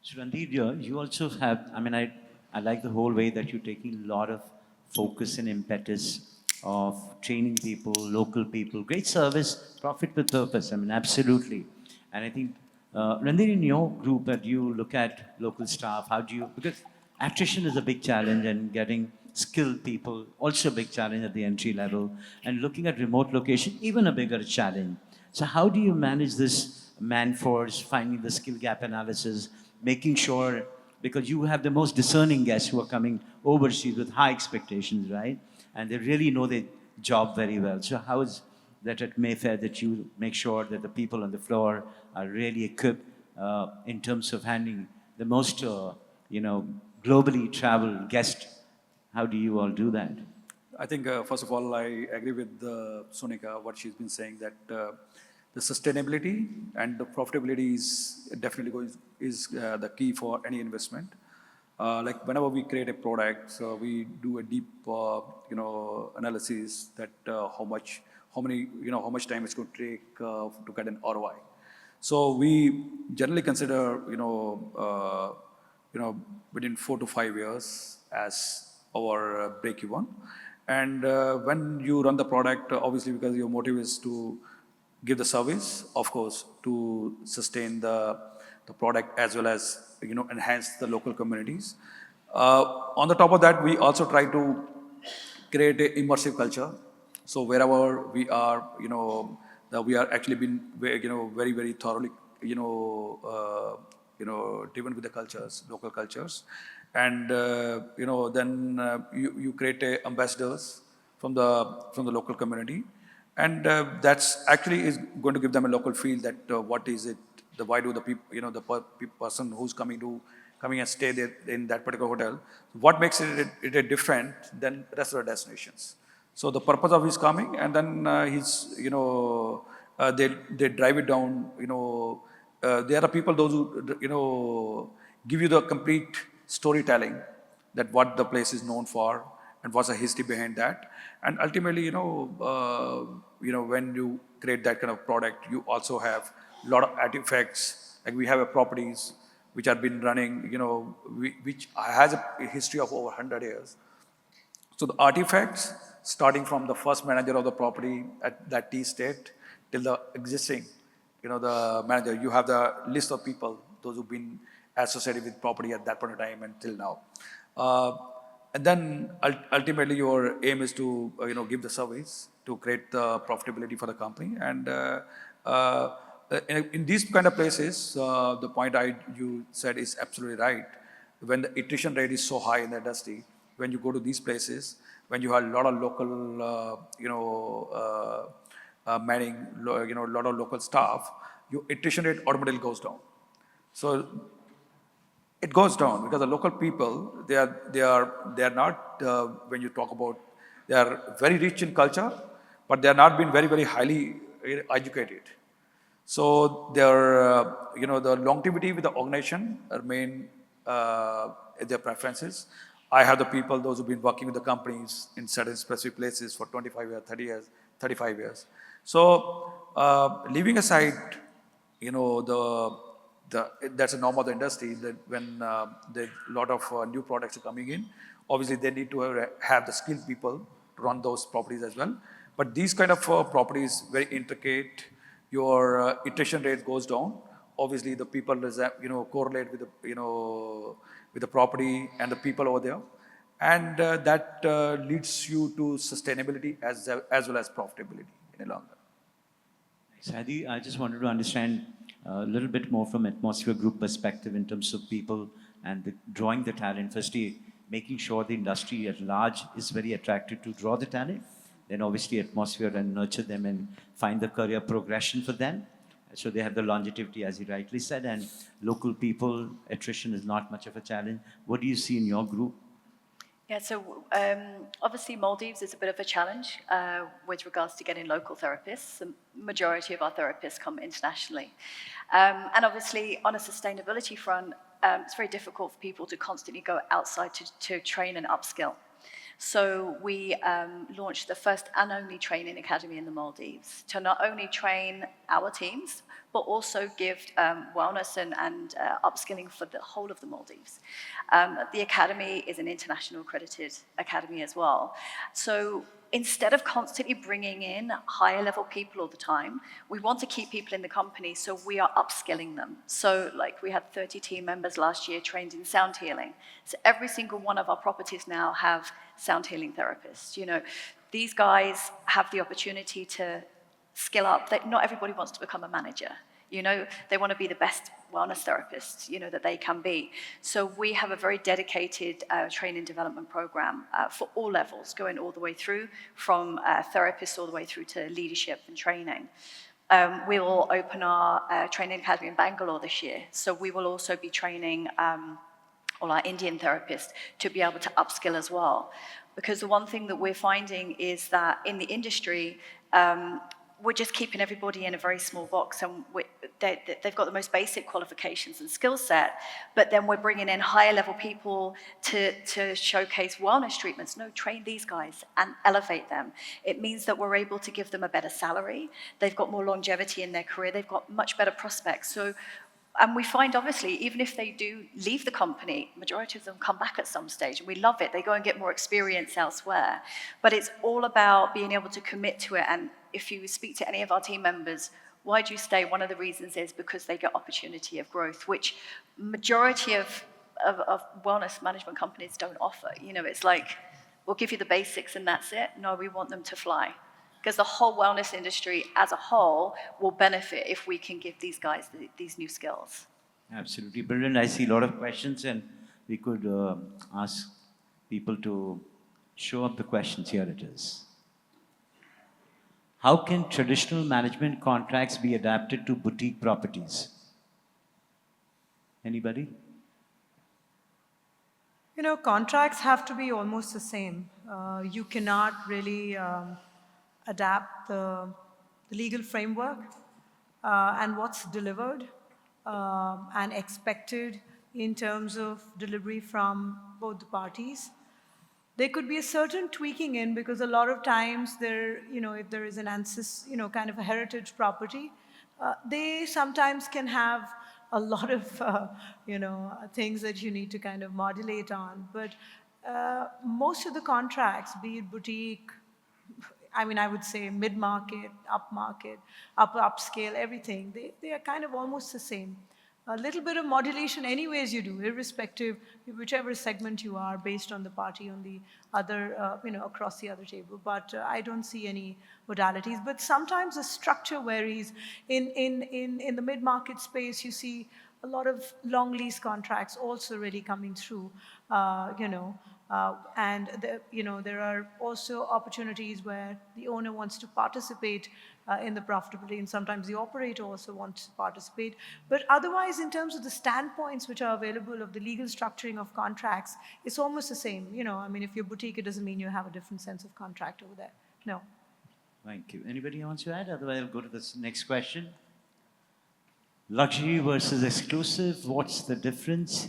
So Randhir, you also have, I like the whole way that you're taking a lot of focus and impetus of training people, local people, great service, profit with purpose. Absolutely. And I think, Randhir, in your group, that you look at local staff, how do you, because attrition is a big challenge and getting skilled people, also a big challenge at the entry level, and looking at remote location, even a bigger challenge. So how do you manage this man force, finding the skill gap analysis, making sure, because you have the most discerning guests who are coming overseas with high expectations, right? And they really know their job very well. So how is that at Mayfair that you make sure that the people on the floor are really equipped in terms of handling the most, globally traveled guest? How do you all do that? I think, first of all, I agree with Sonica, what she's been saying, that the sustainability and the profitability is definitely the key for any investment. Like whenever we create a product, so we do a deep, analysis that how much time it's going to take to get an ROI. So we generally consider, within 4 to 5 years as our break even. And when you run the product, obviously because your motive is to give the service, of course, to sustain the product as well as, enhance the local communities. On the top of that, we also try to create an immersive culture. So wherever we are, that we are actually been, very, very thoroughly, driven with the cultures, local cultures. And, then you create ambassadors from the local community. And that's actually is going to give them a local feel that what is it, why do the people, the person who's coming and stay there in that particular hotel, what makes it different than the rest of the destinations. So the purpose of his coming, and then he's, they drive it down, there are people, those who, give you the complete storytelling that what the place is known for, and what's the history behind that. And ultimately, when you create that kind of product, you also have a lot of artifacts. Like we have a properties which have been running, which has a history of over 100 years. So the artifacts, starting from the first manager of the property at that tea state till the existing, the manager, you have the list of people, those who've been associated with property at that point of time until now. And then ultimately your aim is to, give the service to create the profitability for the company. And in these kind of places, the point you said is absolutely right. When the attrition rate is so high in the industry, when you go to these places, when you have a lot of local, manning, a lot of local staff, your attrition rate automatically goes down. So it goes down because the local people, they are not, when you talk about, they are very rich in culture, but they are not being very, very highly educated. So their, the longevity with the organization remain their preferences. I have the people, those who've been working with the companies in certain specific places for 25 years, 30 years, 35 years. So leaving aside, that's a norm of the industry that when a lot of new products are coming in, obviously they need to have the skilled people to run those properties as well. But these kind of properties, very intricate, your iteration rate goes down. Obviously the people, correlate with the, with the property and the people over there. And that leads you to sustainability as well as profitability in the long run. Heidi, I just wanted to understand a little bit more from Atmosphere Group perspective in terms of people and drawing the talent. Firstly, making sure the industry at large is very attractive to draw the talent. Then obviously Atmosphere and nurture them and find the career progression for them. So they have the longevity, as you rightly said, and local people, attrition is not much of a challenge. What do you see in your group? Yeah, so obviously Maldives is a bit of a challenge with regards to getting local therapists. The majority of our therapists come internationally. And obviously on a sustainability front, it's very difficult for people to constantly go outside to train and upskill. So we launched the first and only training academy in the Maldives to not only train our teams, but also give wellness and upskilling for the whole of the Maldives. The academy is an international accredited academy as well. So instead of constantly bringing in higher level people all the time, we want to keep people in the company, so we are upskilling them. So like we had 30 team members last year trained in sound healing. So every single one of our properties now have sound healing therapists. These guys have the opportunity to skill up. Not everybody wants to become a manager. They want to be the best wellness therapists, that they can be. So we have a very dedicated training development program for all levels, going all the way through, from therapists all the way through to leadership and training. We will open our training academy in Bangalore this year. So we will also be training all our Indian therapists to be able to upskill as well. Because the one thing that we're finding is that in the industry, we're just keeping everybody in a very small box, and they've got the most basic qualifications and skill set, but then we're bringing in higher level people to showcase wellness treatments. No, train these guys and elevate them. It means that we're able to give them a better salary. They've got more longevity in their career. They've got much better prospects. And we find, obviously, even if they do leave the company, majority of them come back at some stage, and we love it. They go and get more experience elsewhere. But it's all about being able to commit to it. And if you speak to any of our team members, why do you stay? One of the reasons is because they get opportunity of growth, which majority of wellness management companies don't offer. It's like, we'll give you the basics and that's it. No, we want them to fly. Because the whole wellness industry as a whole will benefit if we can give these guys these new skills. Absolutely brilliant. I see a lot of questions, and we could ask people to show up the questions. Here it is. How can traditional management contracts be adapted to boutique properties? Anybody? Contracts have to be almost the same. You cannot really adapt the legal framework and what's delivered and expected in terms of delivery from both the parties. there could be a certain tweaking in, because a lot of times there, if there is an kind of a heritage property, they sometimes can have a lot of, things that you need to kind of modulate on. But most of the contracts, be it boutique, I mean, I would say mid-market, upmarket, upscale, everything, they are kind of almost the same. A little bit of modulation anyways you do, irrespective, whichever segment you are, based on the party on the other, across the other table. But I don't see any modalities. But sometimes the structure varies. In the mid-market space, you see a lot of long lease contracts also really coming through, and there are also opportunities where the owner wants to participate in the profitability, and sometimes the operator also wants to participate. But otherwise, in terms of the standpoints which are available of the legal structuring of contracts, it's almost the same. I mean, if you're boutique, it doesn't mean you have a different sense of contract over there. No. Thank you. Anybody wants to add? Otherwise, I'll go to this next question. Luxury versus exclusive, what's the difference?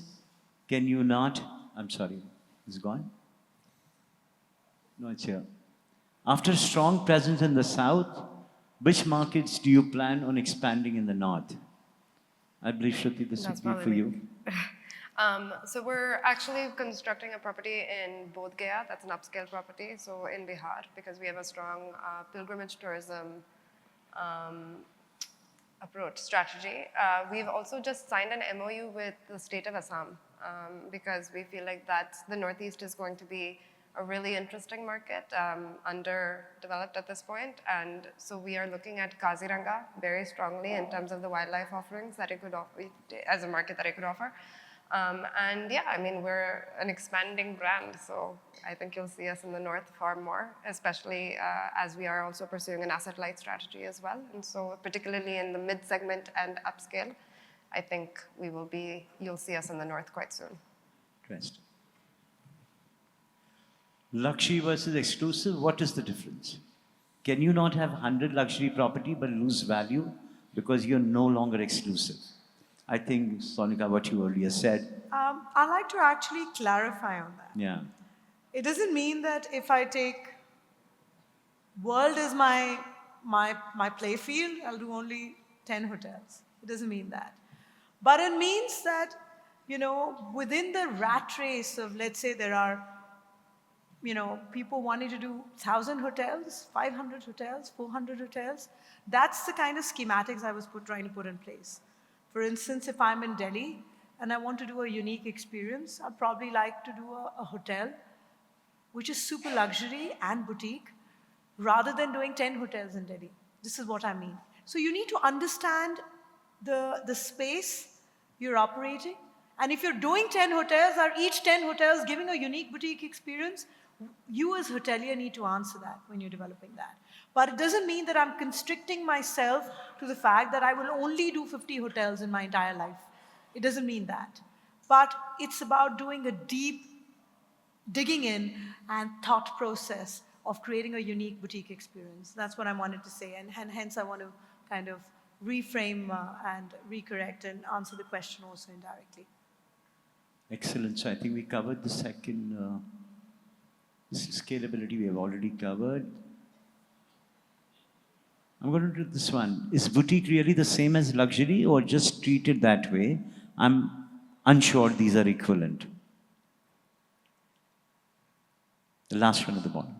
Can you not? I'm sorry, it's gone? No, it's here. After a strong presence in the south, which markets do you plan on expanding in the north? I believe, Shruti, this would be for you. So we're actually constructing a property in Bodh Gaya. That's an upscale property, so in Bihar, because we have a strong pilgrimage tourism approach strategy. We've also just signed an MOU with the state of Assam, because we feel like the Northeast is going to be a really interesting market, underdeveloped at this point. And so we are looking at Kaziranga very strongly in terms of the wildlife offerings that it could offer, as a market that it could offer. And yeah, I mean, we're an expanding brand, so I think you'll see us in the north far more, especially as we are also pursuing an asset-light strategy as well. And so particularly in the mid-segment and upscale, I think you'll see us in the north quite soon. Interesting. Luxury versus exclusive, what is the difference? Can you not have 100 luxury property but lose value because you're no longer exclusive? I think, Sonica, what you earlier said. I'd like to actually clarify on that. Yeah. It doesn't mean that if I take world as my play field, I'll do only 10 hotels. It doesn't mean that. But it means that, within the rat race of, let's say there are, people wanting to do 1,000 hotels, 500 hotels, 400 hotels. That's the kind of schematics I was trying to put in place. For instance, if I'm in Delhi and I want to do a unique experience, I'd probably like to do a hotel which is super luxury and boutique, rather than doing 10 hotels in Delhi. This is what I mean. So you need to understand the space you're operating. And if you're doing 10 hotels, are each 10 hotels giving a unique boutique experience? You as hotelier need to answer that when you're developing that. But it doesn't mean that I'm constricting myself to the fact that I will only do 50 hotels in my entire life. It doesn't mean that. But it's about doing a deep digging in and thought process of creating a unique boutique experience. That's what I wanted to say. And hence I want to kind of reframe and recorrect and answer the question also indirectly. Excellent. So I think we covered the second. Scalability we have already covered. I'm going to do this one. Is boutique really the same as luxury or just treated that way? I'm unsure these are equivalent. The last one at the bottom.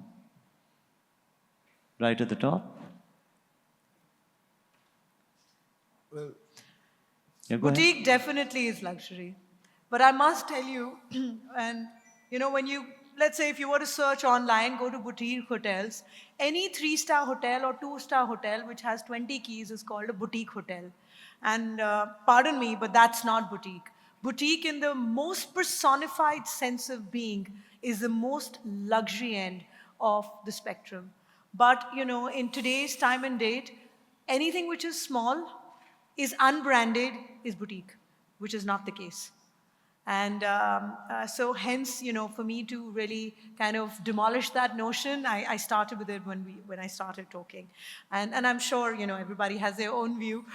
Right at the top. Well, Yeah, go ahead. Boutique definitely is luxury. But I must tell you, and when you, let's say if you were to search online, go to boutique hotels, any 3-star hotel or 2-star hotel which has 20 keys is called a boutique hotel. And pardon me, but that's not boutique. Boutique in the most personified sense of being is the most luxury end of the spectrum. But, in today's time and date, anything which is small, is unbranded, is boutique, which is not the case. And so hence, for me to really kind of demolish that notion, I started with it when I started talking. And I'm sure, everybody has their own view.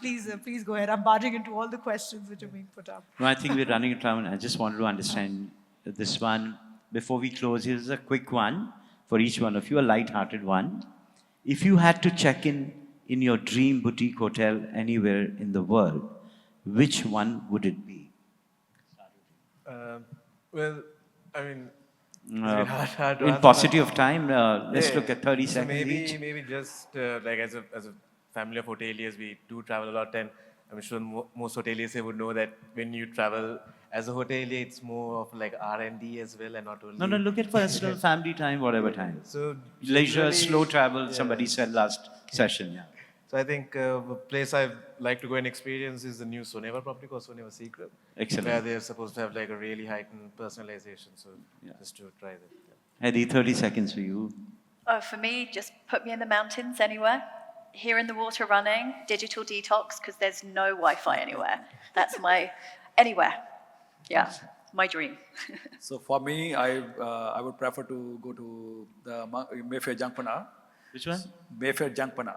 Please go ahead. I'm barging into all the questions which are being put up. No, I think we're running out of time. I just wanted to understand this one. before we close, here's a quick one for each one of you, a light-hearted one. If you had to check in your dream boutique hotel anywhere in the world, which one would it be? Well, I mean, it's very hard to In answer paucity that. of time, let's Yeah, look at 30 so seconds each. maybe just like as a family of hoteliers, we do travel a lot, and I'm sure most hoteliers here would know that when you travel as a hotelier, it's more of like R&D as well, and not only. No, look at personal, family time, whatever time. So Leisure, generally- slow travel, yeah. somebody said last session, yeah. So I think the place I'd like to go and experience is the new Soneva property called Soneva Secret. Excellent. Where they're supposed to have like a really heightened personalization. So just to try that. Yeah. Heidi, 30 seconds for you. For me, just put me in the mountains anywhere. Hearing the water running, digital detox, because there's no Wi-Fi anywhere. That's my, anywhere. Yeah, my dream. So for me, I would prefer to go to the Mayfair Jangpana. Which one? Mayfair Jangpana.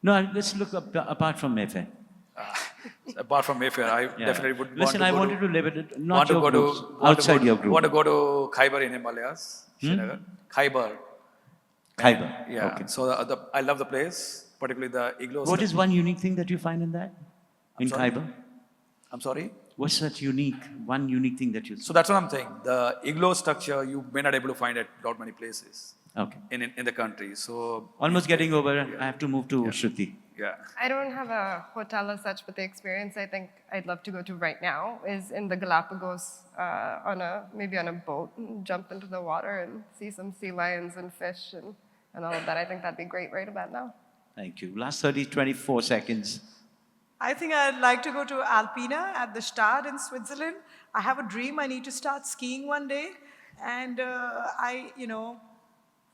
No, let's look up apart from Mayfair. Apart from Mayfair, I Yeah. definitely would Listen, want I to go wanted to live it, not want to your go groups, to outside your group. Want to go to Khyber in Himalayas, Srinagar. Khyber. Khyber. Yeah. Okay. So I love the place, particularly the igloo. What is one unique thing that you find in that? In sorry? Khyber? I'm sorry. What's that one unique thing that you So that's what I'm saying. The igloo structure you may not able to find at not many places Okay. in the country. So Almost getting over. I have to move to Shruti. yeah. I don't have a hotel as such, but the experience I think I'd love to go to right now is in the Galapagos maybe on a boat and jump into the water and see some sea lions and fish and all of that. I think that'd be great right about now. Thank you. Last 24 seconds. I think I'd like to go to Alpina at the Stad in Switzerland. I have a dream. I need to start skiing one day. And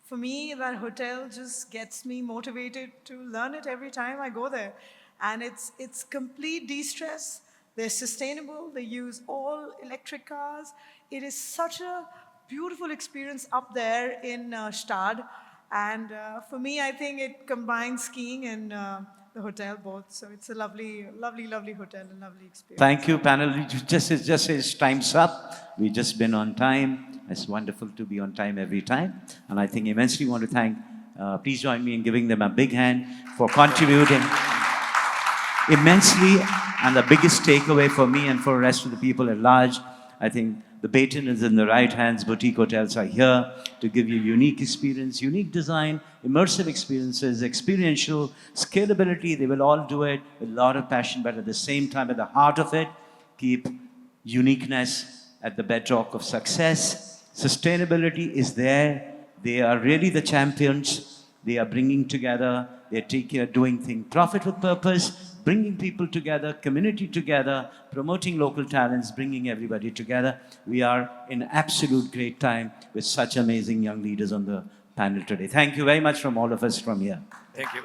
for me, that hotel just gets me motivated to learn it every time I go there. And it's complete de-stress. They're sustainable. They use all electric cars. It is such a beautiful experience up there in Stad. And for me, I think it combines skiing and the hotel both. So it's a lovely, lovely, lovely hotel and lovely experience. Thank you, panel. Just says time's up. We've just been on time. It's wonderful to be on time every time. And I think immensely want to thank, please join me in giving them a big hand for contributing immensely. And the biggest takeaway for me and for the rest of the people at large, I think the baton is in the right hands. Boutique hotels are here to give you unique experience, unique design, immersive experiences, experiential, scalability. They will all do it with a lot of passion, but at the same time, at the heart of it, keep uniqueness at the bedrock of success. Sustainability is there. They are really the champions. They are bringing together, they're doing things profit with purpose, bringing people together, community together, promoting local talents, bringing everybody together. We are in absolute great time with such amazing young leaders on the panel today. Thank you very much from all of us from here. Thank you.